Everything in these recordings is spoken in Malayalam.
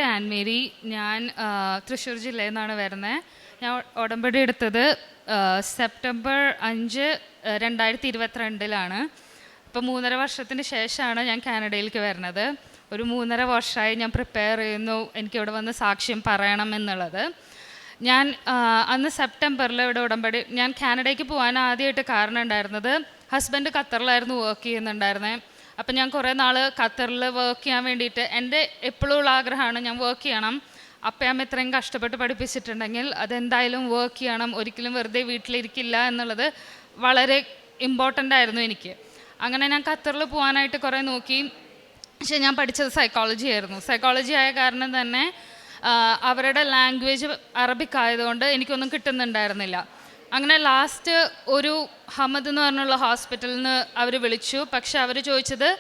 പേര് ആൻമേരി. ഞാൻ തൃശ്ശൂർ ജില്ലയിൽ നിന്നാണ് വരുന്നത്. ഞാൻ ഉടമ്പടി എടുത്തത് സെപ്റ്റംബർ 5, 2022 ഇപ്പോൾ 3.5 വർഷത്തിന് ശേഷമാണ് ഞാൻ കാനഡയിലേക്ക് വരുന്നത്. ഒരു 3.5 വർഷമായി ഞാൻ പ്രിപ്പയർ ചെയ്യുന്നു എനിക്കിവിടെ വന്ന് സാക്ഷ്യം പറയണം എന്നുള്ളത്. ഞാൻ അന്ന് സെപ്റ്റംബറിൽ ഇവിടെ ഉടമ്പടി ഞാൻ കാനഡയ്ക്ക് പോകാൻ ആദ്യമായിട്ട് കാരണം ഉണ്ടായിരുന്നത്, ഹസ്ബൻഡ് ഖത്തറിലായിരുന്നു വർക്ക് ചെയ്യുന്നുണ്ടായിരുന്നത്. അപ്പം ഞാൻ കുറേ നാൾ ഖത്തറിൽ വർക്ക് ചെയ്യാൻ വേണ്ടിയിട്ട്, എൻ്റെ എപ്പോഴും ഉള്ള ആഗ്രഹമാണ് ഞാൻ വർക്ക് ചെയ്യണം. അപ്പം അമ്മ ഇത്രയും കഷ്ടപ്പെട്ട് പഠിപ്പിച്ചിട്ടുണ്ടെങ്കിൽ അതെന്തായാലും വർക്ക് ചെയ്യണം, ഒരിക്കലും വെറുതെ വീട്ടിലിരിക്കില്ല എന്നുള്ളത് വളരെ ഇമ്പോർട്ടൻ്റ് ആയിരുന്നു എനിക്ക്. അങ്ങനെ ഞാൻ ഖത്തറിൽ പോകാനായിട്ട് കുറേ നോക്കി. പക്ഷേ ഞാൻ പഠിച്ചത് സൈക്കോളജി ആയിരുന്നു. സൈക്കോളജി ആയ കാരണം തന്നെ അവരുടെ ലാംഗ്വേജ് അറബിക് ആയതുകൊണ്ട് എനിക്കൊന്നും കിട്ടുന്നുണ്ടായിരുന്നില്ല. അങ്ങനെ ലാസ്റ്റ് ഒരു ഹമദ് എന്ന് പറഞ്ഞുള്ള ഹോസ്പിറ്റലിൽ നിന്ന് അവർ വിളിച്ചു. പക്ഷെ അവർ ചോദിച്ചത്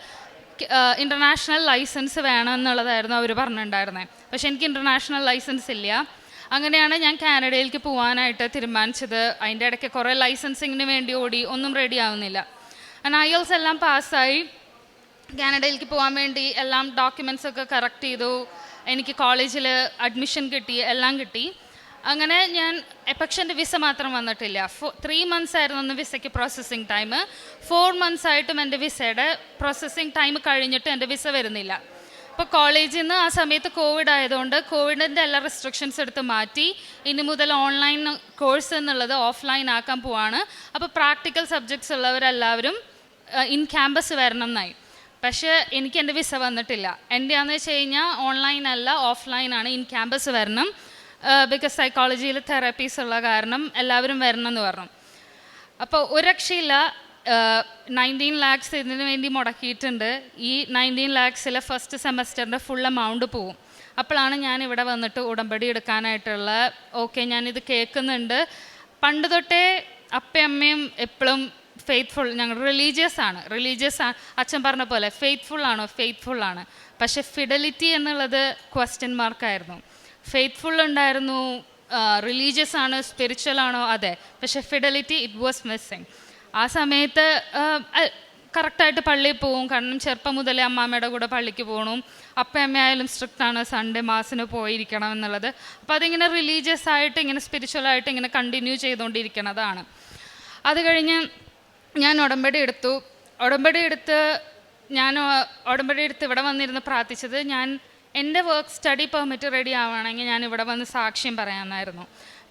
ഇൻ്റർനാഷണൽ ലൈസൻസ് വേണം എന്നുള്ളതായിരുന്നു അവർ പറഞ്ഞിട്ടുണ്ടായിരുന്നത്. പക്ഷെ എനിക്ക് ഇൻ്റർനാഷണൽ ലൈസൻസ് ഇല്ല. അങ്ങനെയാണ് ഞാൻ കാനഡയിലേക്ക് പോകാനായിട്ട് തീരുമാനിച്ചത്. അതിൻ്റെ ഇടയ്ക്ക് കുറേ ലൈസൻസിങ്ങിന് വേണ്ടി ഓടി, ഒന്നും റെഡി ആവുന്നില്ല. അങ്ങനെ IELTS എല്ലാം പാസ്സായി കാനഡയിലേക്ക് പോകാൻ വേണ്ടി എല്ലാം ഡോക്യുമെൻറ്റ്സ് ഒക്കെ കറക്റ്റ് ചെയ്തു. എനിക്ക് കോളേജിൽ അഡ്മിഷൻ കിട്ടി, എല്ലാം കിട്ടി. അങ്ങനെ ഞാൻ, പക്ഷെ എൻ്റെ വിസ മാത്രം വന്നിട്ടില്ല. 3 months ആയിരുന്നു ഒന്ന് വിസയ്ക്ക് പ്രോസസ്സിങ് ടൈം. 4 months ആയിട്ടും എൻ്റെ വിസയുടെ പ്രോസസ്സിങ് ടൈം കഴിഞ്ഞിട്ട് എൻ്റെ വിസ വരുന്നില്ല. അപ്പോൾ കോളേജിൽ നിന്ന് ആ സമയത്ത് കോവിഡ് ആയതുകൊണ്ട് കോവിഡിൻ്റെ എല്ലാ റെസ്ട്രിക്ഷൻസ് എടുത്ത് മാറ്റി. ഇനി മുതൽ ഓൺലൈൻ കോഴ്സ് എന്നുള്ളത് ഓഫ്ലൈൻ ആക്കാൻ പോവാണ്. അപ്പോൾ പ്രാക്ടിക്കൽ സബ്ജക്ട്സ് ഉള്ളവരെല്ലാവരും ഇൻ ക്യാമ്പസ് വരണം എന്നായി. പക്ഷേ എനിക്ക് എൻ്റെ വിസ വന്നിട്ടില്ല. എൻ്റെ ആണെന്ന് വെച്ച് കഴിഞ്ഞാൽ ഓൺലൈൻ അല്ല, ഓഫ്ലൈനാണ്, ഇൻ ക്യാമ്പസ് വരണം. ബിക്കോസ് സൈക്കോളജിയിൽ തെറാപ്പീസ് ഉള്ള കാരണം എല്ലാവരും വരണം എന്ന് പറഞ്ഞു. അപ്പോൾ ഒരു രക്ഷയില്ല. 19 lakhs ഇതിനു വേണ്ടി മുടക്കിയിട്ടുണ്ട്. ഈ 19 lakhs ഫസ്റ്റ് സെമസ്റ്ററിൻ്റെ ഫുൾ എമൗണ്ട് പോവും. അപ്പോഴാണ് ഞാൻ ഇവിടെ വന്നിട്ട് ഉടമ്പടി എടുക്കാനായിട്ടുള്ള ഓക്കെ ഞാനിത് കേൾക്കുന്നുണ്ട്. പണ്ട് തൊട്ടേ അപ്പയും എപ്പോഴും ഫെയ്ത്ത്ഫുൾ, ഞങ്ങൾ റിലീജിയസ് ആണ്. അച്ഛൻ പറഞ്ഞ പോലെ ഫെയ്ത്ത്ഫുൾ ആണ്. പക്ഷേ ഫിഡലിറ്റി എന്നുള്ളത് ക്വസ്റ്റ്യൻ മാർക്കായിരുന്നു. ഫെയ്ത്ത്ഫുൾ ഉണ്ടായിരുന്നു, റിലീജിയസ് ആണ്, സ്പിരിച്വൽ ആണോ, അതെ. പക്ഷേ ഫിഡലിറ്റി ഇറ്റ് വാസ് മിസ്സിങ്. ആ സമയത്ത് കറക്റ്റായിട്ട് പള്ളിയിൽ പോവും. കാരണം ചെറുപ്പം മുതലേ അമ്മാമ്മയുടെ കൂടെ പള്ളിക്ക് പോകണം. അമ്മയായാലും സ്ട്രിക്റ്റ് ആണ്, സൺഡേ മാസിന് പോയിരിക്കണം എന്നുള്ളത്. അപ്പോൾ അതിങ്ങനെ റിലീജിയസ് ആയിട്ട് ഇങ്ങനെ സ്പിരിച്വലായിട്ട് ഇങ്ങനെ കണ്ടിന്യൂ ചെയ്തുകൊണ്ടിരിക്കണതാണ്. അത് കഴിഞ്ഞ് ഞാൻ ഉടമ്പടി എടുത്ത് ഇവിടെ വന്നിരുന്ന് പ്രാർത്ഥിച്ചത്, ഞാൻ എൻ്റെ സ്റ്റഡി പെർമിറ്റ് റെഡി ആവുകയാണെങ്കിൽ ഞാൻ ഇവിടെ വന്ന് സാക്ഷ്യം പറയാമെന്നായിരുന്നു.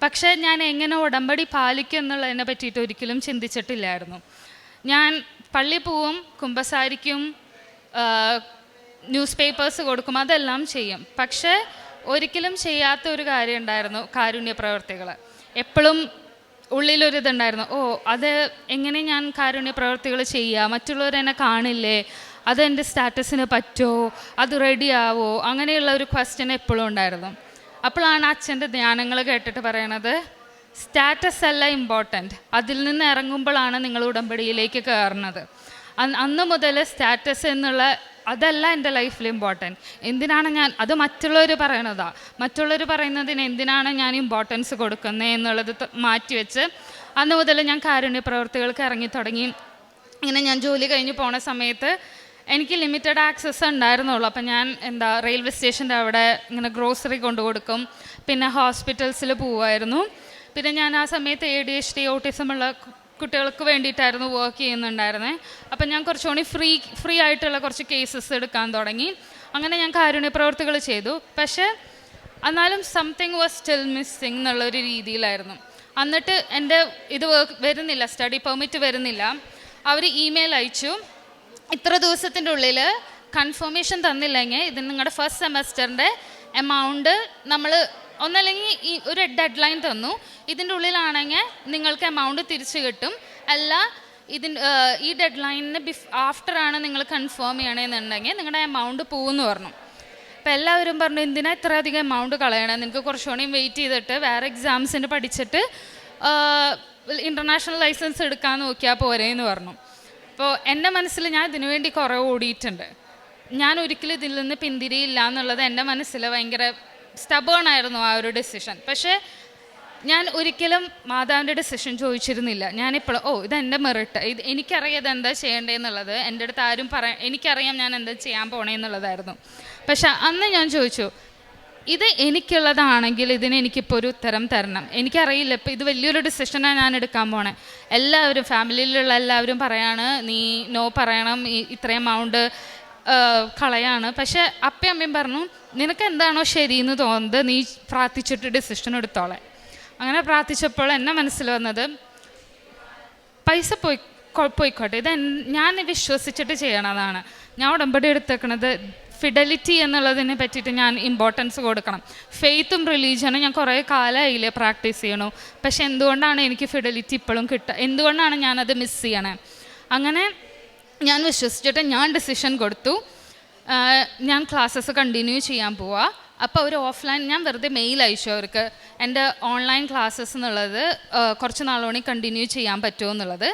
പക്ഷേ ഞാൻ എങ്ങനെ ഉടമ്പടി പാലിക്കും എന്നുള്ളതിനെ പറ്റിയിട്ട് ഒരിക്കലും ചിന്തിച്ചിട്ടില്ലായിരുന്നു. ഞാൻ പള്ളിയിൽ പോവും, കുമ്പസാരിക്കും, ന്യൂസ് പേപ്പേഴ്സ് കൊടുക്കും, അതെല്ലാം ചെയ്യും. പക്ഷേ ഒരിക്കലും ചെയ്യാത്ത ഒരു കാര്യം ഉണ്ടായിരുന്നു, കാരുണ്യ പ്രവർത്തികൾ. എപ്പോഴും ഉള്ളിലൊരിതുണ്ടായിരുന്നു, അത് എങ്ങനെ ഞാൻ കാരുണ്യ പ്രവർത്തികൾ ചെയ്യുക, മറ്റുള്ളവരെന്നെ കാണില്ലേ, അതെൻ്റെ സ്റ്റാറ്റസിന് പറ്റുമോ, അത് റെഡിയാവോ, അങ്ങനെയുള്ള ഒരു ക്വസ്റ്റ്യൻ എപ്പോഴും ഉണ്ടായിരുന്നു. അപ്പോഴാണ് അച്ഛൻ്റെ ധ്യാനങ്ങൾ കേട്ടിട്ട് പറയണത്, സ്റ്റാറ്റസ് അല്ല ഇമ്പോർട്ടൻറ്റ്, അതിൽ നിന്ന് ഇറങ്ങുമ്പോഴാണ് നിങ്ങൾ ഉടമ്പടിയിലേക്ക് കയറുന്നത്. അന്ന് മുതൽ സ്റ്റാറ്റസ് എന്നുള്ള അതല്ല എൻ്റെ ലൈഫിൽ ഇമ്പോർട്ടൻറ്റ്. എന്തിനാണ് ഞാൻ അത് മറ്റുള്ളവർ പറയണതാണ്, മറ്റുള്ളവർ പറയുന്നതിന് എന്തിനാണ് ഞാൻ ഇമ്പോർട്ടൻസ് കൊടുക്കുന്നത് എന്നുള്ളത് മാറ്റിവെച്ച് അന്ന് മുതൽ ഞാൻ കാരുണ്യ പ്രവർത്തികൾക്ക് ഇറങ്ങി തുടങ്ങി. ഇങ്ങനെ ഞാൻ ജോലി കഴിഞ്ഞ് പോണ സമയത്ത് എനിക്ക് ലിമിറ്റഡ് ആക്സസ് ഉണ്ടായിരുന്നുള്ളൂ. അപ്പം ഞാൻ റെയിൽവേ സ്റ്റേഷൻ്റെ അവിടെ ഇങ്ങനെ ഗ്രോസറി കൊണ്ടു കൊടുക്കും, പിന്നെ ഹോസ്പിറ്റൽസിൽ പോവുമായിരുന്നു. പിന്നെ ഞാൻ ആ സമയത്ത് ADHD ഓട്ടിസമുള്ള കുട്ടികൾക്ക് വേണ്ടിയിട്ടായിരുന്നു വർക്ക് ചെയ്യുന്നുണ്ടായിരുന്നത്. അപ്പം ഞാൻ കുറച്ചുകൂടി ഫ്രീ ആയിട്ടുള്ള കുറച്ച് കേസസ് എടുക്കാൻ തുടങ്ങി. അങ്ങനെ ഞാൻ കാരുണ്യ പ്രവർത്തികൾ ചെയ്തു. പക്ഷേ എന്നാലും സംതിങ് വാസ് സ്റ്റിൽ മിസ്സിങ് എന്നുള്ളൊരു രീതിയിലായിരുന്നു. എന്നിട്ട് എൻ്റെ ഇത് വരുന്നില്ല, സ്റ്റഡി പെർമിറ്റ് വരുന്നില്ല. അവർ ഇമെയിൽ അയച്ചു, ഇത്ര ദിവസത്തിൻ്റെ ഉള്ളിൽ കൺഫർമേഷൻ തന്നില്ലെങ്കിൽ ഇത് നിങ്ങളുടെ ഫസ്റ്റ് സെമസ്റ്ററിൻ്റെ എമൗണ്ട് നമ്മൾ ഒന്നല്ലെങ്കിൽ ഒരു ഡെഡ് ലൈൻ തന്നു, ഇതിൻ്റെ ഉള്ളിലാണെങ്കിൽ നിങ്ങൾക്ക് എമൗണ്ട് തിരിച്ചു കിട്ടും, അല്ല ഈ ഡെഡ് ലൈനിന് ആഫ്റ്ററാണ് നിങ്ങൾ കൺഫേം ചെയ്യണമെന്നുണ്ടെങ്കിൽ നിങ്ങളുടെ എമൗണ്ട് പോകുമെന്ന് പറഞ്ഞു. അപ്പോൾ എല്ലാവരും പറഞ്ഞു, എന്തിനാ ഇത്ര അധികം എമൗണ്ട് കളയണം, നിങ്ങൾക്ക് കുറച്ചുകൂടി വെയിറ്റ് ചെയ്തിട്ട് വേറെ എക്സാംസിന് പഠിച്ചിട്ട് ഇൻ്റർനാഷണൽ ലൈസൻസ് എടുക്കാൻ നോക്കിയാൽ പോരേന്ന് പറഞ്ഞു. അപ്പോൾ എൻ്റെ മനസ്സിൽ ഞാൻ ഇതിനു വേണ്ടി കുറേ ഓടിയിട്ടുണ്ട്. ഞാൻ ഒരിക്കലും ഇതിൽ നിന്ന് പിന്തിരിയില്ല എന്നുള്ളത് എൻ്റെ മനസ്സിൽ ഭയങ്കര സ്റ്റബേണായിരുന്നു ആ ഒരു ഡെസിഷൻ. പക്ഷേ ഞാൻ ഒരിക്കലും മാതാവിൻ്റെ ഡെസിഷൻ ചോദിച്ചിരുന്നില്ല. ഞാനിപ്പോഴും ഇതെൻ്റെ മെറിറ്റ്, ഇത് എനിക്കറിയാം ഇതെന്താ ചെയ്യേണ്ടതെന്നുള്ളത്, എൻ്റെ അടുത്ത് ആരും എനിക്കറിയാം ഞാൻ എന്താ ചെയ്യാൻ പോണേന്നുള്ളതായിരുന്നു. പക്ഷെ അന്ന് ഞാൻ ചോദിച്ചു, ഇത് എനിക്കുള്ളതാണെങ്കിൽ ഇതിന് എനിക്കിപ്പോൾ ഒരു ഉത്തരം തരണം. എനിക്കറിയില്ല, ഇപ്പോൾ ഇത് വലിയൊരു ഡിസിഷനാണ് ഞാൻ എടുക്കാൻ പോണേ. എല്ലാവരും ഫാമിലിയിലുള്ള എല്ലാവരും പറയാണ് നീ നോ പറയണം, ഇത്രയും എമൗണ്ട് കളയാണ്. പക്ഷേ അപ്പയും അമ്മയും പറഞ്ഞു നിനക്ക് എന്താണോ ശരിയെന്ന് തോന്നുന്നത് നീ പ്രാർത്ഥിച്ചിട്ട് ഡിസിഷൻ എടുത്തോളെ. അങ്ങനെ പ്രാർത്ഥിച്ചപ്പോൾ എന്നെ മനസ്സിൽ വന്നത് പൈസ പോയിക്കോട്ടെ, ഇത് ഞാൻ വിശ്വസിച്ചിട്ട് ചെയ്യണതാണ്. ഞാൻ ഉടമ്പടി എടുത്തേക്കണത് ഫിഡലിറ്റി എന്നുള്ളതിനെ പറ്റിയിട്ട് ഞാൻ ഇമ്പോർട്ടൻസ് കൊടുക്കണം. ഫെയ്ത്തും റിലീജിയനും ഞാൻ കുറേ കാലമായില്ലേ പ്രാക്ടീസ് ചെയ്യണു. പക്ഷെ എന്തുകൊണ്ടാണ് എനിക്ക് ഫിഡലിറ്റി ഇപ്പോഴും കിട്ടുക, എന്തുകൊണ്ടാണ് ഞാനത് മിസ് ചെയ്യണേ? അങ്ങനെ ഞാൻ വിശ്വസിച്ചിട്ട് ഞാൻ ഡിസിഷൻ കൊടുത്തു, ഞാൻ ക്ലാസ്സസ് കണ്ടിന്യൂ ചെയ്യാൻ പോവാ. അപ്പോൾ ഒരു ഓഫ്ലൈൻ ഞാൻ വെറുതെ മെയിൽ അയച്ചു അവർക്ക് എൻ്റെ ഓൺലൈൻ ക്ലാസ്സസ് എന്നുള്ളത് കുറച്ച് നാളോണി കണ്ടിന്യൂ ചെയ്യാൻ പറ്റുമോ എന്നുള്ളത്.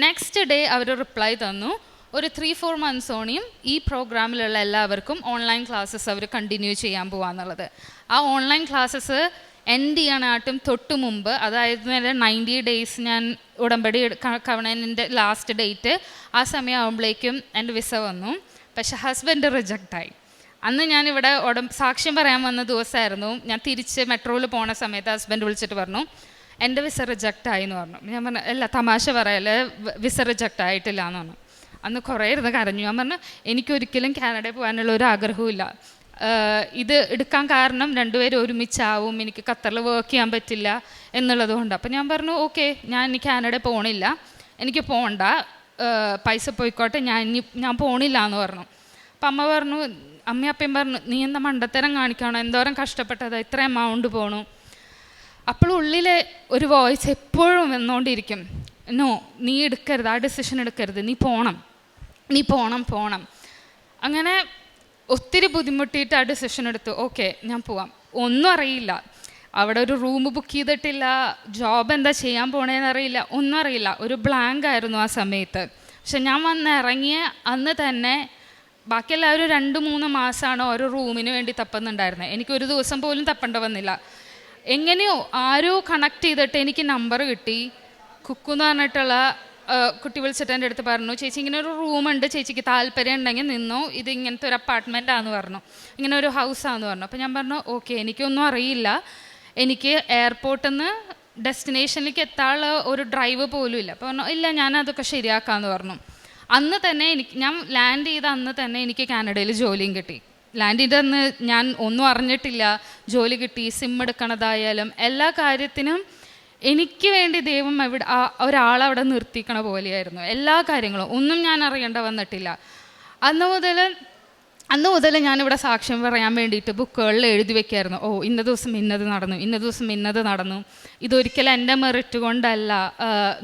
നെക്സ്റ്റ് ഡേ അവർ റിപ്ലൈ തന്നു, ഒരു 3-4 മന്ത്സോണിയും ഈ പ്രോഗ്രാമിലുള്ള എല്ലാവർക്കും ഓൺലൈൻ ക്ലാസ്സസ് അവർ കണ്ടിന്യൂ ചെയ്യാൻ പോവാന്നുള്ളത്. ആ ഓൺലൈൻ ക്ലാസ്സസ് എൻഡ് ചെയ്യാനായിട്ടും തൊട്ട് മുമ്പ്, അതായത് 90 ഡേയ്സ് ഞാൻ ഉടമ്പടി കവണൻ്റെ ലാസ്റ്റ് ഡേറ്റ്, ആ സമയമാകുമ്പോഴേക്കും എൻ്റെ വിസ വന്നു. പക്ഷെ ഹസ്ബൻഡ് റിജക്റ്റായി. അന്ന് ഞാനിവിടെ സാക്ഷ്യം പറയാൻ വന്ന ദിവസമായിരുന്നു. ഞാൻ തിരിച്ച് മെട്രോയിൽ പോണ സമയത്ത് ഹസ്ബൻഡ് വിളിച്ചിട്ട് പറഞ്ഞു എൻ്റെ വിസ റിജക്റ്റായി എന്ന് പറഞ്ഞു. ഞാൻ പറഞ്ഞു അല്ല തമാശ പറയല്ലേ, വിസ റിജക്റ്റ് ആയിട്ടില്ല എന്ന് പറഞ്ഞു. അന്ന് കുറേ ഇരുന്ന് കരഞ്ഞു. ഞാൻ പറഞ്ഞു എനിക്കൊരിക്കലും കാനഡയിൽ പോകാനുള്ള ഒരു ആഗ്രഹവും. ഇത് എടുക്കാൻ കാരണം രണ്ടുപേരും ഒരുമിച്ചാവും, എനിക്ക് ഖത്തറിൽ വർക്ക് ചെയ്യാൻ പറ്റില്ല എന്നുള്ളത് കൊണ്ട്. അപ്പം ഞാൻ പറഞ്ഞു ഓക്കെ, ഇനി കാനഡയിൽ പോകണില്ല, എനിക്ക് പോകണ്ട, പൈസ പോയിക്കോട്ടെ, ഞാൻ പോകണില്ല എന്ന് പറഞ്ഞു. അപ്പം അമ്മയും അപ്പയും പറഞ്ഞു നീ എന്താ മണ്ടത്തരം കാണിക്കണം, എന്തോരം കഷ്ടപ്പെട്ടത്, ഇത്ര എമൗണ്ട് പോണു. അപ്പോൾ ഉള്ളിലെ ഒരു വോയിസ് എപ്പോഴും വന്നുകൊണ്ടിരിക്കും, നോ നീ എടുക്കരുത്, ആ ഡിസിഷൻ എടുക്കരുത്, നീ പോണം. അങ്ങനെ ഒത്തിരി ബുദ്ധിമുട്ടിയിട്ട് ആ ഡിസിഷൻ എടുത്തു. ഓക്കെ ഞാൻ പോവാം. ഒന്നും അറിയില്ല, അവിടെ ഒരു റൂം ബുക്ക് ചെയ്തിട്ടില്ല, ജോബ് എന്താ ചെയ്യാൻ പോണേന്ന് അറിയില്ല, ഒന്നും അറിയില്ല. ഒരു ബ്ലാങ്ക് ആയിരുന്നു ആ സമയത്ത്. പക്ഷെ ഞാൻ വന്നിറങ്ങിയ അന്ന് തന്നെ ബാക്കി എല്ലാവരും 2-3 മാസമാണ് ഓരോ റൂമിന് വേണ്ടി തപ്പുന്നുണ്ടായിരുന്നത്. എനിക്കൊരു ദിവസം പോലും തപ്പേണ്ട വന്നില്ല. എങ്ങനെയോ ആരോ കണക്ട് ചെയ്തിട്ട് എനിക്ക് നമ്പർ കിട്ടി. കുക്കു എന്ന് പറഞ്ഞിട്ടുള്ള കുട്ടി വിളിച്ചിട്ട് എൻ്റെ അടുത്ത് പറഞ്ഞു ചേച്ചി ഇങ്ങനെ ഒരു റൂമുണ്ട്, ചേച്ചിക്ക് താല്പര്യം ഉണ്ടെങ്കിൽ നിന്നോ, ഇത് ഇങ്ങനത്തെ ഒരു അപ്പാർട്ട്മെൻറ്റാന്ന് പറഞ്ഞു, ഇങ്ങനെ ഒരു ഹൗസാന്ന് പറഞ്ഞു. അപ്പോൾ ഞാൻ പറഞ്ഞു ഓക്കെ, എനിക്കൊന്നും അറിയില്ല, എനിക്ക് എയർപോർട്ടിൽ നിന്ന് ഡെസ്റ്റിനേഷനിലേക്ക് എത്താനുള്ള ഒരു ഡ്രൈവ് പോലും ഇല്ല. അപ്പോൾ പറഞ്ഞു ഇല്ല ഞാനതൊക്കെ ശരിയാക്കാമെന്ന് പറഞ്ഞു. അന്ന് തന്നെ ഞാൻ ലാൻഡ് ചെയ്ത അന്ന് തന്നെ എനിക്ക് കാനഡയിൽ ജോലിയും കിട്ടി. ലാൻഡ് ചെയ്ത അന്ന് ഞാൻ ഒന്നും അറിഞ്ഞിട്ടില്ല, ജോലി കിട്ടി. സിം എടുക്കണതായാലും എല്ലാ കാര്യത്തിനും എനിക്ക് വേണ്ടി ദൈവം ഒരാളവിടെ നിർത്തിക്കണ പോലെയായിരുന്നു. എല്ലാ കാര്യങ്ങളും ഒന്നും ഞാൻ അറിയേണ്ട വന്നിട്ടില്ല. അന്ന് മുതൽ ഞാനിവിടെ സാക്ഷ്യം പറയാൻ വേണ്ടിയിട്ട് ബുക്കുകളിൽ എഴുതി വെക്കായിരുന്നു. ഇന്ന ദിവസം ഇന്നത് നടന്നു. ഇതൊരിക്കലും എൻ്റെ മെറിറ്റ് കൊണ്ടല്ല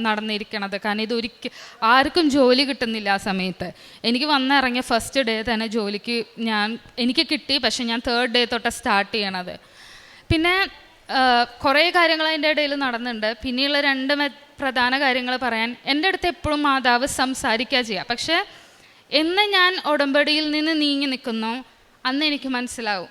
നടന്നിരിക്കണത്. കാരണം ആർക്കും ജോലി കിട്ടുന്നില്ല ആ സമയത്ത്. എനിക്ക് വന്നിറങ്ങിയ ഫസ്റ്റ് ഡേ തന്നെ ജോലിക്ക് എനിക്ക് കിട്ടി. പക്ഷെ ഞാൻ 3rd ഡേ തൊട്ട് സ്റ്റാർട്ട് ചെയ്യണത്. പിന്നെ കുറേ കാര്യങ്ങൾ അതിൻ്റെ ഇടയിൽ നടന്നിട്ടുണ്ട്. പിന്നെയുള്ള 2 പ്രധാന കാര്യങ്ങൾ പറയാൻ, എൻ്റെ അടുത്ത് എപ്പോഴും മാതാവ് സംസാരിക്കുക ചെയ്യുക. പക്ഷേ എന്ന് ഞാൻ ഉടമ്പടിയിൽ നിന്ന് നീങ്ങി നിൽക്കുന്നു അന്ന് എനിക്ക് മനസ്സിലാവും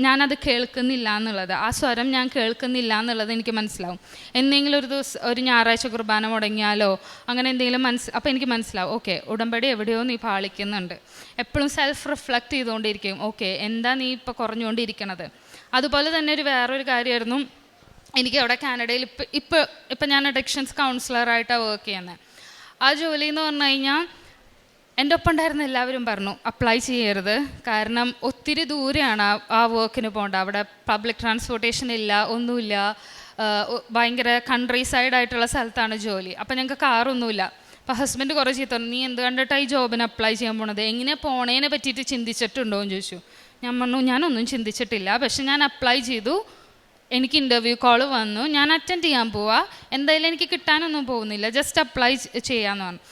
ഞാനത് കേൾക്കുന്നില്ല എന്നുള്ളത്, ആ സ്വരം ഞാൻ കേൾക്കുന്നില്ല എന്നുള്ളത് എനിക്ക് മനസ്സിലാവും. എന്തെങ്കിലും ഒരു ദിവസം ഒരു ഞായറാഴ്ച കുർബാന മുടങ്ങിയാലോ അങ്ങനെ എന്തെങ്കിലും അപ്പോൾ എനിക്ക് മനസ്സിലാവും ഓക്കെ ഉടമ്പടി എവിടെയോ നീ പാലിക്കുന്നുണ്ട്. എപ്പോഴും സെൽഫ് റിഫ്ലക്റ്റ് ചെയ്തുകൊണ്ടിരിക്കും, ഓക്കെ എന്താ നീ ഇപ്പോൾ കുറഞ്ഞുകൊണ്ടിരിക്കണത്. അതുപോലെ തന്നെ വേറൊരു കാര്യമായിരുന്നു, എനിക്ക് അവിടെ കാനഡയിൽ ഇപ്പം ഞാൻ അഡിക്ഷൻസ് കൗൺസിലറായിട്ടാണ് വർക്ക് ചെയ്യുന്നത്. ആ ജോലി എന്ന് പറഞ്ഞു കഴിഞ്ഞാൽ എൻ്റെ ഒപ്പം ഉണ്ടായിരുന്ന എല്ലാവരും പറഞ്ഞു അപ്ലൈ ചെയ്യരുത്, കാരണം ഒത്തിരി ദൂരെയാണ് ആ വർക്കിന് പോകേണ്ട. അവിടെ പബ്ലിക് ട്രാൻസ്പോർട്ടേഷൻ ഇല്ല, ഒന്നുമില്ല, ഭയങ്കര കൺട്രി സൈഡായിട്ടുള്ള സ്ഥലത്താണ് ജോലി. അപ്പം ഞങ്ങൾക്ക് കാറൊന്നുമില്ല. അപ്പോൾ ഹസ്ബൻഡ് കുറേ ചീത്ത പറഞ്ഞു, നീ എന്ത് കണ്ടിട്ടാണ് ഈ ജോബിന് അപ്ലൈ ചെയ്യാൻ പോണത്, എങ്ങനെ പോണേനെ പറ്റിയിട്ട് ചിന്തിച്ചിട്ടുണ്ടോ എന്ന് ചോദിച്ചു. ഞാൻ പറഞ്ഞു ഞാനൊന്നും ചിന്തിച്ചിട്ടില്ല, പക്ഷെ ഞാൻ അപ്ലൈ ചെയ്തു, എനിക്ക് ഇൻ്റർവ്യൂ കോൾ വന്നു, ഞാൻ അറ്റൻഡ് ചെയ്യാൻ പോവാ, എന്തായാലും എനിക്ക് കിട്ടാനൊന്നും പോകുന്നില്ല, ജസ്റ്റ് അപ്ലൈ ചെയ്യാമെന്ന് പറഞ്ഞു.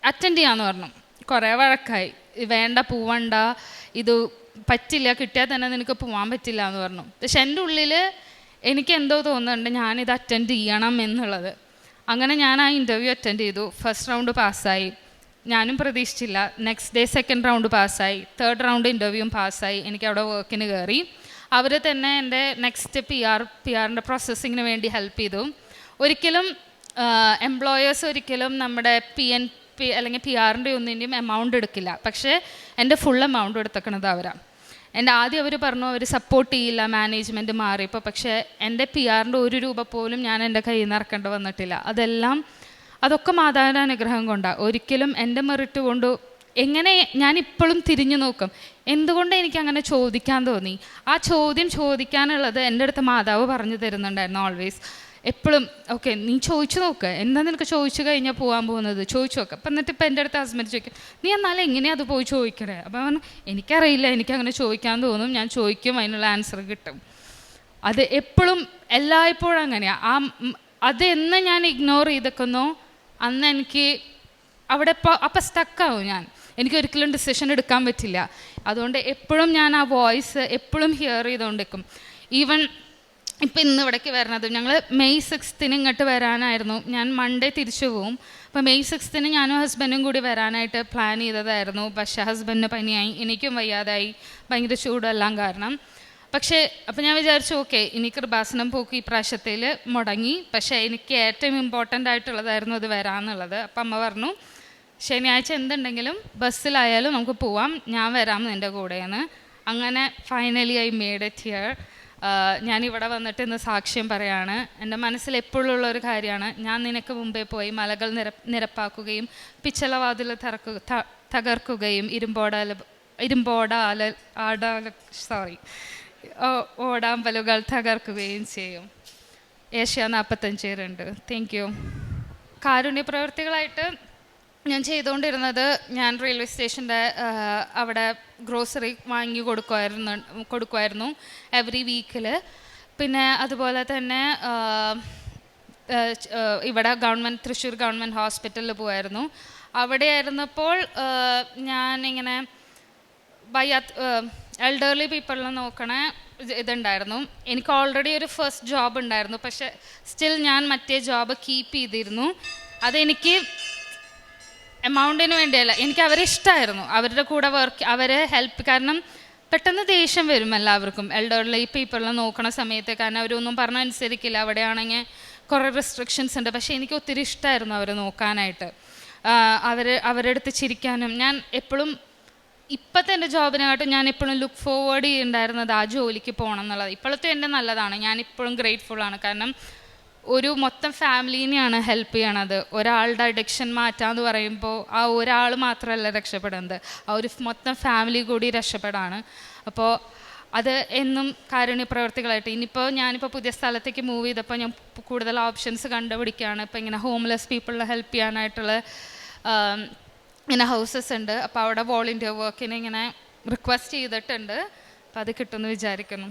അറ്റൻഡ് ചെയ്യാമെന്ന് പറഞ്ഞു. കുറേ വഴക്കായി, വേണ്ട പോവണ്ട, ഇത് പറ്റില്ല, കിട്ടിയാൽ തന്നെ നിനക്ക് പോകാൻ പറ്റില്ല എന്ന് പറഞ്ഞു. പക്ഷെ എൻ്റെ ഉള്ളിൽ എനിക്കെന്തോ തോന്നുന്നുണ്ട് ഞാനിത് അറ്റൻഡ് ചെയ്യണം എന്നുള്ളത്. അങ്ങനെ ഞാൻ ആ ഇൻ്റർവ്യൂ അറ്റൻഡ് ചെയ്തു. ഫസ്റ്റ് റൗണ്ട് പാസ്സായി, ഞാനും പ്രതീക്ഷിച്ചില്ല. നെക്സ്റ്റ് ഡേ സെക്കൻഡ് റൗണ്ട് പാസ്സായി, 3rd റൗണ്ട് ഇൻ്റർവ്യൂവും പാസ്സായി. എനിക്ക് അവിടെ വർക്കിന് കയറി. അവർ തന്നെ എൻ്റെ നെക്സ്റ്റ് PR-ൻ്റെ പ്രോസസ്സിങ്ങിന് വേണ്ടി ഹെൽപ്പ് ചെയ്തു. ഒരിക്കലും എംപ്ലോയേഴ്സ് ഒരിക്കലും നമ്മുടെ PNP അല്ലെങ്കിൽ PR-ൻ്റെ ഒന്നിൻ്റെയും എമൗണ്ട് എടുക്കില്ല, പക്ഷേ എൻ്റെ ഫുൾ എമൗണ്ട് എടുത്തേക്കണത് അവരാണ്. എൻ്റെ ആദ്യം അവർ പറഞ്ഞു അവർ സപ്പോർട്ട് ചെയ്യില്ല, മാനേജ്മെൻറ്റ് മാറിയപ്പോൾ. പക്ഷേ എൻ്റെ PR-ൻ്റെ 1 രൂപ പോലും ഞാൻ എൻ്റെ കയ്യിൽ നിന്ന് ഇറക്കേണ്ടി വന്നിട്ടില്ല. അതൊക്കെ മാതാവിൻ്റെ അനുഗ്രഹം കൊണ്ടാണ്. ഒരിക്കലും എൻ്റെ മെറിറ്റ് കൊണ്ട് എങ്ങനെ ഞാൻ ഇപ്പോഴും തിരിഞ്ഞു നോക്കും, എന്തുകൊണ്ട് എനിക്ക് അങ്ങനെ ചോദിക്കാൻ തോന്നി. ആ ചോദ്യം ചോദിക്കാനുള്ളത് എൻ്റെ അടുത്ത് മാതാവ് പറഞ്ഞു തരുന്നുണ്ടായിരുന്നു ഓൾവേസ്. എപ്പോഴും ഓക്കെ നീ ചോദിച്ചു നോക്ക്, എന്താ നിനക്ക് ചോദിച്ചു കഴിഞ്ഞാൽ പോകാൻ പോകുന്നത്, ചോദിച്ചു നോക്കുക. അപ്പം എന്നിട്ട് ഇപ്പം എൻ്റെ അടുത്ത് ഹസ്ബൻഡ് ചോദിക്കും, നീ എന്നാലും എങ്ങനെയാണ് അത് പോയി ചോദിക്കണേ. അപ്പം പറഞ്ഞു എനിക്കറിയില്ല, എനിക്കങ്ങനെ ചോദിക്കാൻ തോന്നും, ഞാൻ ചോദിക്കും, അതിനുള്ള ആൻസർ കിട്ടും. അത് എപ്പോഴും എല്ലായ്പ്പോഴും അങ്ങനെയാണ്. അതെന്ന് ഞാൻ ഇഗ്നോർ ചെയ്തേക്കുന്നോ അന്ന് എനിക്ക് അവിടെ അപ്പം സ്റ്റക്കാവും ഞാൻ. എനിക്കൊരിക്കലും ഡിസിഷൻ എടുക്കാൻ പറ്റില്ല. അതുകൊണ്ട് എപ്പോഴും ഞാൻ ആ വോയിസ് എപ്പോഴും ഹിയർ ചെയ്തുകൊണ്ടിരിക്കും. ഈവൻ ഇപ്പം ഇന്ന് ഇവിടേക്ക് വരണത് ഞങ്ങൾ May 6 ഇങ്ങോട്ട് വരാനായിരുന്നു. ഞാൻ മൺഡേ തിരിച്ചു പോവും. അപ്പോൾ May 6 ഞാനും ഹസ്ബൻഡും കൂടി വരാനായിട്ട് പ്ലാൻ ചെയ്തതായിരുന്നു. പക്ഷേ ഹസ്ബൻഡിന് പനിയായി, എനിക്കും വയ്യാതായി, ഭയങ്കര ചൂടെല്ലാം കാരണം. പക്ഷേ അപ്പം ഞാൻ വിചാരിച്ചു ഓക്കെ ഇനി കൃപാസനം പോക്ക് ഈ പ്രാവശ്യത്തിൽ മുടങ്ങി. പക്ഷേ എനിക്ക് ഏറ്റവും ഇമ്പോർട്ടൻ്റ് ആയിട്ടുള്ളതായിരുന്നു അത് വരാമെന്നുള്ളത്. അപ്പം അമ്മ പറഞ്ഞു ശനിയാഴ്ച എന്തുണ്ടെങ്കിലും ബസ്സിലായാലും നമുക്ക് പോവാം, ഞാൻ വരാം നിൻ്റെ കൂടെയെന്ന്. അങ്ങനെ finally I made it here. ഞാനിവിടെ വന്നിട്ട് ഇന്ന് സാക്ഷ്യം പറയാണ്. എൻ്റെ മനസ്സിൽ എപ്പോഴുള്ളൊരു കാര്യമാണ്, ഞാൻ നിനക്ക് മുമ്പേ പോയി മലകൾ നിരപ്പാക്കുകയും പിച്ചളവാതിൽ തകർക്കുകയും ഓടാമ്പലുകൾ തകർക്കുകയും ചെയ്യും. ഏഷ്യ 45:2. Thank you. കാരുണ്യ പ്രവൃത്തികളായിട്ട് ഞാൻ ചെയ്തുകൊണ്ടിരുന്നത്, ഞാൻ റെയിൽവേ സ്റ്റേഷൻ്റെ അവിടെ ഗ്രോസറി വാങ്ങി കൊടുക്കുമായിരുന്നു എവറി വീക്കിൽ. പിന്നെ അതുപോലെ തന്നെ ഇവിടെ തൃശ്ശൂർ ഗവൺമെൻറ് ഹോസ്പിറ്റലിൽ പോകുമായിരുന്നു. അവിടെ ആയിരുന്നപ്പോൾ ഞാനിങ്ങനെ എൽഡർലി പീപ്പിളിനെ നോക്കണ ഇതുണ്ടായിരുന്നു. എനിക്ക് ഓൾറെഡി ഒരു ഫസ്റ്റ് ജോബ് ഉണ്ടായിരുന്നു. പക്ഷേ സ്റ്റിൽ ഞാൻ മറ്റേ ജോബ് കീപ്പ് ചെയ്തിരുന്നു. അതെനിക്ക് എമൗണ്ടിന് വേണ്ടിയല്ല, എനിക്ക് അവരെ ഇഷ്ടമായിരുന്നു, അവരുടെ കൂടെ അവരെ ഹെൽപ്പ്. കാരണം പെട്ടെന്ന് ദേഷ്യം വരും എല്ലാവർക്കും എൽഡർലി പീപ്പിളിനെ നോക്കണ സമയത്ത്. കാരണം അവരൊന്നും പറഞ്ഞാൽ അനുസരിക്കില്ല. അവിടെയാണെങ്കിൽ കുറേ റെസ്ട്രിക്ഷൻസ് ഉണ്ട്. പക്ഷേ എനിക്ക് ഒത്തിരി ഇഷ്ടമായിരുന്നു അവരെ നോക്കാനായിട്ട്, അവരുടെ അടുത്ത് ചിരിക്കാനും. ഞാൻ എപ്പോഴും ഇപ്പോഴത്തെ എൻ്റെ ജോബിനായിട്ട് ഞാൻ എപ്പോഴും ലുക്ക് ഫോർവേഡ് ചെയ്യുന്നുണ്ടായിരുന്നത് ആ ജോലിക്ക് പോകണം എന്നുള്ളത്. ഇപ്പോഴത്തെ എൻ്റെ നല്ലതാണ്, ഞാൻ ഇപ്പോഴും ഗ്രേറ്റ്ഫുള്ളാണ്. കാരണം ഒരു മൊത്തം ഫാമിലീനെയാണ് ഹെൽപ്പ് ചെയ്യണത്. ഒരാളുടെ അഡിക്ഷൻ മാറ്റാന്ന് പറയുമ്പോൾ ആ ഒരാൾ മാത്രമല്ല രക്ഷപ്പെടുന്നത്, ആ ഒരു മൊത്തം ഫാമിലി കൂടി രക്ഷപ്പെടാണ്. അപ്പോൾ അത് എന്നും കാരുണ്യ പ്രവർത്തികളായിട്ട്. ഞാനിപ്പോൾ പുതിയ സ്ഥലത്തേക്ക് മൂവ് ചെയ്തപ്പോൾ ഞാൻ കൂടുതൽ ഓപ്ഷൻസ് കണ്ടുപിടിക്കുകയാണ്. ഇപ്പോൾ ഇങ്ങനെ ഹോംലെസ് പീപ്പിളിനെ ഹെൽപ്പ് ചെയ്യാനായിട്ടുള്ള ഇങ്ങനെ ഹൗസസ് ഉണ്ട്. അപ്പോൾ അവിടെ വോളണ്ടിയർ വർക്കിന് ഇങ്ങനെ റിക്വസ്റ്റ് ചെയ്തിട്ടുണ്ട്. അപ്പോൾ അത് കിട്ടുമെന്ന് വിചാരിക്കുന്നു.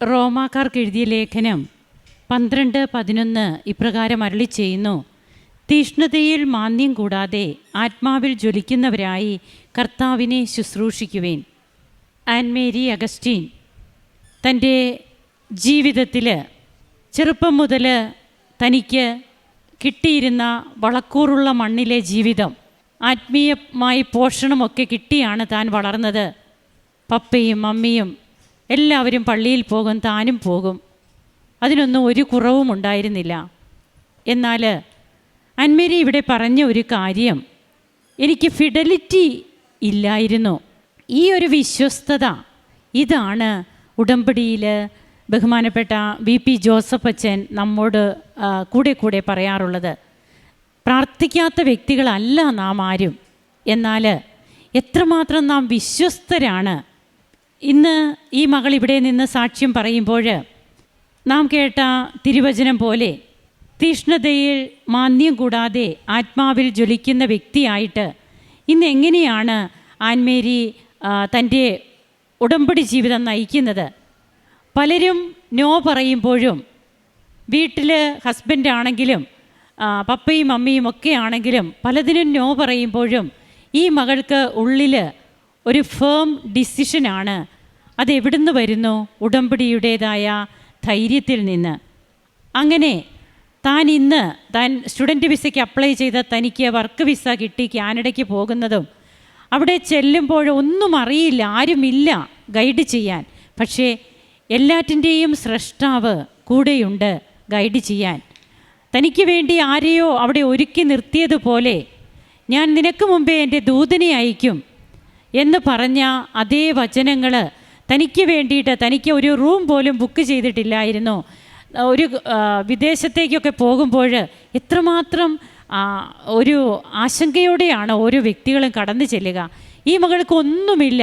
റോമാക്കാർക്ക് എഴുതിയ ലേഖനം 12:11 ഇപ്രകാരം അരുളി ചെയ്യുന്നു: തീഷ്ണതയിൽ മാന്ദ്യം കൂടാതെ ആത്മാവിൽ ജ്വലിക്കുന്നവരായി കർത്താവിനെ ശുശ്രൂഷിക്കുവേൻ. ആൻമേരി അഗസ്റ്റീൻ തൻ്റെ ജീവിതത്തിൽ ചെറുപ്പം മുതൽ തനിക്ക് കിട്ടിയിരുന്ന വളക്കൂറുള്ള മണ്ണിലെ ജീവിതം, ആത്മീയമായി പോഷണമൊക്കെ കിട്ടിയാണ് താൻ വളർന്നത്. പപ്പയും മമ്മിയും എല്ലാവരും പള്ളിയിൽ പോകും, താനും പോകും, അതിനൊന്നും ഒരു കുറവും ഉണ്ടായിരുന്നില്ല. എന്നാൽ ആൻമേരി ഇവിടെ പറഞ്ഞ ഒരു കാര്യം, എനിക്ക് ഫിഡലിറ്റി ഇല്ലായിരുന്നു. ഈ ഒരു വിശ്വസ്തത, ഇതാണ് ഉടമ്പടിയിൽ ബഹുമാനപ്പെട്ട VP ജോസഫ് അച്ഛൻ നമ്മോട് കൂടെ പറയാറുള്ളത്. പ്രാർത്ഥിക്കാത്ത വ്യക്തികളല്ല നാം ആരും, എന്നാൽ എത്രമാത്രം നാം വിശ്വസ്തരാണ്. ഇന്ന് ഈ മകൾ ഇവിടെ നിന്ന് സാക്ഷ്യം പറയുമ്പോൾ നാം കേട്ട തിരുവചനം പോലെ തീഷ്ണതയിൽ മാന്ദ്യം കൂടാതെ ആത്മാവിൽ ജ്വലിക്കുന്ന വ്യക്തിയായിട്ട് ഇന്ന് എങ്ങനെയാണ് ആൻമേരി തൻ്റെ ഉടമ്പടി ജീവിതം നയിക്കുന്നത്? പലരും നോ പറയുമ്പോഴും, വീട്ടിൽ ഹസ്ബൻഡാണെങ്കിലും പപ്പയും മമ്മിയും ഒക്കെ ആണെങ്കിലും പലതിനും നോ പറയുമ്പോഴും ഈ മകൾക്ക് ഉള്ളിൽ ഒരു ഫേം ഡിസിഷനാണ്. അതെവിടുന്ന് വരുന്നു? ഉടമ്പടിയുടേതായ ധൈര്യത്തിൽ നിന്ന്. അങ്ങനെ താൻ സ്റ്റുഡൻറ്റ് വിസയ്ക്ക് അപ്ലൈ ചെയ്ത തനിക്ക് വർക്ക് വിസ കിട്ടി കാനഡയ്ക്ക് പോകുന്നതും, അവിടെ ചെല്ലുമ്പോൾ ഒന്നും അറിയില്ല, ആരുമില്ല ഗൈഡ് ചെയ്യാൻ. പക്ഷേ എല്ലാറ്റിൻ്റെയും സ്രഷ്ടാവ് കൂടെയുണ്ട് ഗൈഡ് ചെയ്യാൻ. തനിക്ക് വേണ്ടി ആരെയോ അവിടെ ഒരുക്കി നിർത്തിയതുപോലെ, ഞാൻ നിനക്ക് മുമ്പേ എൻ്റെ ദൂതനെ അയക്കും, എന്ന് പറഞ്ഞ അതേ വചനങ്ങൾ തനിക്ക് വേണ്ടിയിട്ട്, തനിക്ക് ഒരു റൂം പോലും ബുക്ക് ചെയ്തിട്ടില്ലായിരുന്നു. ഒരു വിദേശത്തേക്കൊക്കെ പോകുമ്പോൾ എത്രമാത്രം ഒരു ആശങ്കയോടെയാണ് ഓരോ വ്യക്തികളും കടന്നു ചെല്ലുക. ഈ മകൾക്ക് ഒന്നുമില്ല,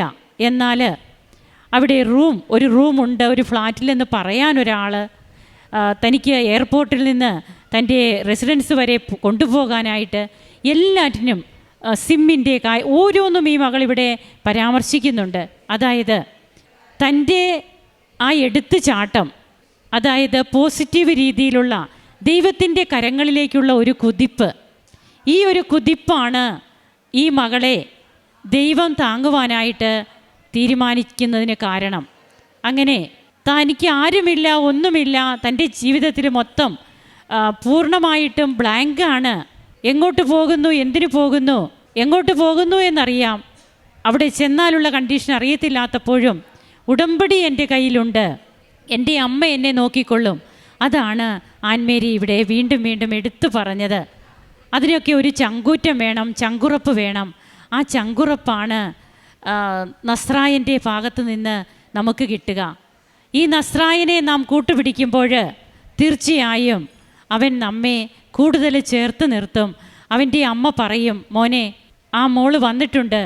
എന്നാൽ അവിടെ ഒരു റൂമുണ്ട്, ഒരു ഫ്ലാറ്റിൽ നിന്ന് പറയാൻ ഒരാൾ, തനിക്ക് എയർപോർട്ടിൽ നിന്ന് തൻ്റെ റെസിഡൻസ് വരെ കൊണ്ടുപോകാനായിട്ട് എല്ലാറ്റിനും സിമ്മിൻ്റെ ഓരോന്നും ഈ മകൾ ഇവിടെ പരാമർശിക്കുന്നുണ്ട്. അതായത് തൻ്റെ ആ എടുത്തുചാട്ടം, അതായത് പോസിറ്റീവ് രീതിയിലുള്ള ദൈവത്തിൻ്റെ കരങ്ങളിലേക്കുള്ള ഒരു കുതിപ്പ്, ഈ ഒരു കുതിപ്പാണ് ഈ മകളെ ദൈവം താങ്ങുവാനായിട്ട് തീരുമാനിക്കുന്നതിന് കാരണം. അങ്ങനെ തനിക്ക് ആരുമില്ല, ഒന്നുമില്ല, തൻ്റെ ജീവിതത്തിൽ മൊത്തം പൂർണ്ണമായിട്ടും ബ്ലാങ്കാണ്. എങ്ങോട്ട് പോകുന്നു, എന്തിനു പോകുന്നു, എങ്ങോട്ട് പോകുന്നു എന്നറിയാം, അവിടെ ചെന്നാലുള്ള കണ്ടീഷൻ അറിയത്തില്ലാത്തപ്പോഴും ഉടമ്പടി എൻ്റെ കയ്യിലുണ്ട്, എൻ്റെ അമ്മ എന്നെ നോക്കിക്കൊള്ളും. അതാണ് ആൻമേരി ഇവിടെ വീണ്ടും വീണ്ടും എടുത്തു പറഞ്ഞത്. അതിനൊക്കെ ഒരു ചങ്കൂറ്റം വേണം, ചങ്കുറപ്പ് വേണം. ആ ചങ്കുറപ്പാണ് നസ്രായൻ്റെ ഭാഗത്ത് നിന്ന് നമുക്ക് കിട്ടുക. ഈ നസ്രായനെ നാം കൂട്ടുപിടിക്കുമ്പോൾ തീർച്ചയായും അവൻ നമ്മെ കൂടുതൽ ചേർത്ത് നിർത്തും. അവൻ്റെ അമ്മ പറയും, മോനെ, ആ മോള് വന്നിട്ടുണ്ട്,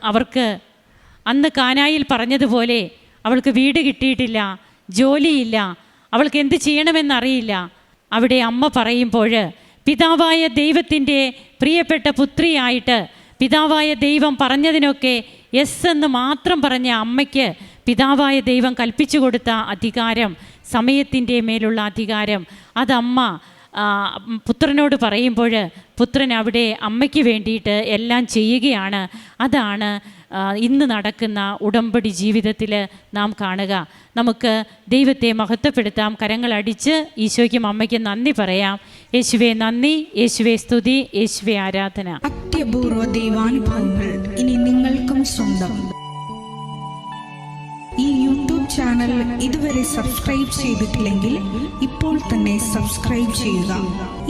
അവർക്ക് അന്ന് കാനായിൽ പറഞ്ഞതുപോലെ അവൾക്ക് വീട് കിട്ടിയിട്ടില്ല, ജോലിയില്ല, അവൾക്ക് എന്ത് ചെയ്യണമെന്നറിയില്ല. അവിടെ അമ്മ പറയുമ്പോൾ പിതാവായ ദൈവത്തിൻ്റെ പ്രിയപ്പെട്ട പുത്രിയായിട്ട് പിതാവായ ദൈവം പറഞ്ഞതിനൊക്കെ യെസ് എന്ന് മാത്രം പറഞ്ഞ അമ്മയ്ക്ക് പിതാവായ ദൈവം കൽപ്പിച്ചു കൊടുത്ത അധികാരം, സമയത്തിൻ്റെ മേലുള്ള അധികാരം, അതമ്മ പുത്രനോട് പറയുമ്പോൾ പുത്രൻ അവിടെ അമ്മയ്ക്ക് വേണ്ടിയിട്ട് എല്ലാം ചെയ്യുകയാണ്. അതാണ് ഇന്ന് നടക്കുന്ന ഉടമ്പടി ജീവിതത്തിൽ നാം കാണുക. നമുക്ക് ദൈവത്തെ മഹത്വപ്പെടുത്താം, കരങ്ങളടിച്ച് ഈശോയ്ക്കും അമ്മയ്ക്കും നന്ദി പറയാം. യേശുവേ നന്ദി, യേശുവേ സ്തുതി, യേശുവേ ആരാധന. അത്യപൂർവ ദൈവാനുഭവങ്ങൾ ഇനി നിങ്ങൾക്കും സ്വന്തം. ഈ യൂട്യൂബ് ചാനൽ ഇതുവരെ സബ്സ്ക്രൈബ് ചെയ്തിട്ടില്ലെങ്കിൽ ഇപ്പോൾ തന്നെ സബ്സ്ക്രൈബ് ചെയ്യുക.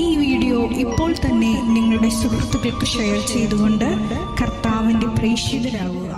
ഈ വീഡിയോ ഇപ്പോൾ തന്നെ നിങ്ങളുടെ സുഹൃത്തുക്കൾക്ക് ഷെയർ ചെയ്തുകൊണ്ട് കർത്താവിൻ്റെ പ്രേക്ഷിതരാകുക.